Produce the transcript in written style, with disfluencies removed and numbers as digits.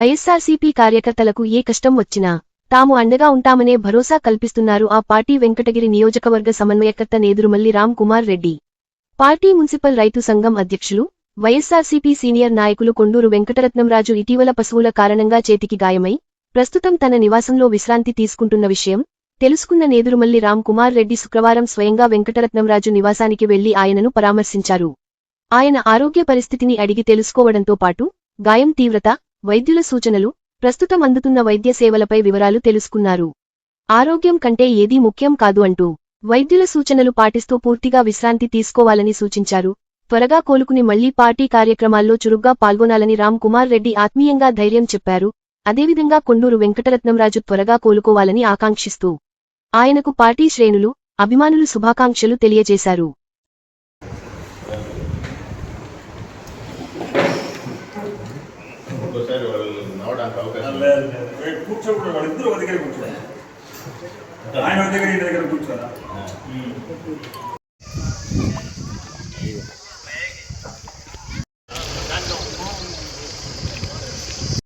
వైఎస్సార్సీపీ కార్యకర్తలకు ఏ కష్టం వచ్చినా తాము అండగా ఉంటామనే భరోసా కల్పిస్తున్నారు ఆ పార్టీ వెంకటగిరి నియోజకవర్గ సమన్వయకర్త నేదురుమల్లి రామ్ కుమార్ రెడ్డి. పార్టీ మున్సిపల్ రైతు సంఘం అధ్యక్షులు, వైఎస్సార్సీపీ సీనియర్ నాయకులు కొండూరు వెంకటరత్నంరాజు ఇటీవల పశువుల కారణంగా చేతికి గాయమై ప్రస్తుతం తన నివాసంలో విశ్రాంతి తీసుకుంటున్న విషయం తెలుసుకున్న నేదురుమల్లి రామ్ కుమార్ రెడ్డి శుక్రవారం స్వయంగా వెంకటరత్నంరాజు నివాసానికి వెళ్లి ఆయనను పరామర్శించారు. ఆయన ఆరోగ్య పరిస్థితిని అడిగి తెలుసుకోవడంతో పాటు గాయం తీవ్రత, వైద్యుల సూచనలు, ప్రస్తుతం అందుతున్న వైద్య సేవలపై వివరాలు తెలుసుకున్నారు. ఆరోగ్యం కంటే ఏదీ ముఖ్యం కాదు అంటూ వైద్యుల సూచనలు పాటిస్తూ పూర్తిగా విశ్రాంతి తీసుకోవాలని సూచించారు. త్వరగా కోలుకుని మళ్లీ పార్టీ కార్యక్రమాల్లో చురుగ్గా పాల్గొనాలని రామ్ కుమార్ రెడ్డి ఆత్మీయంగా ధైర్యం చెప్పారు. అదేవిధంగా కొండూరు వెంకటరత్నంరాజు త్వరగా కోలుకోవాలని ఆకాంక్షిస్తూ ఆయనకు పార్టీ శ్రేణులు, అభిమానులు శుభాకాంక్షలు తెలియజేశారు. ఆయన దగ్గర కూర్చోరా.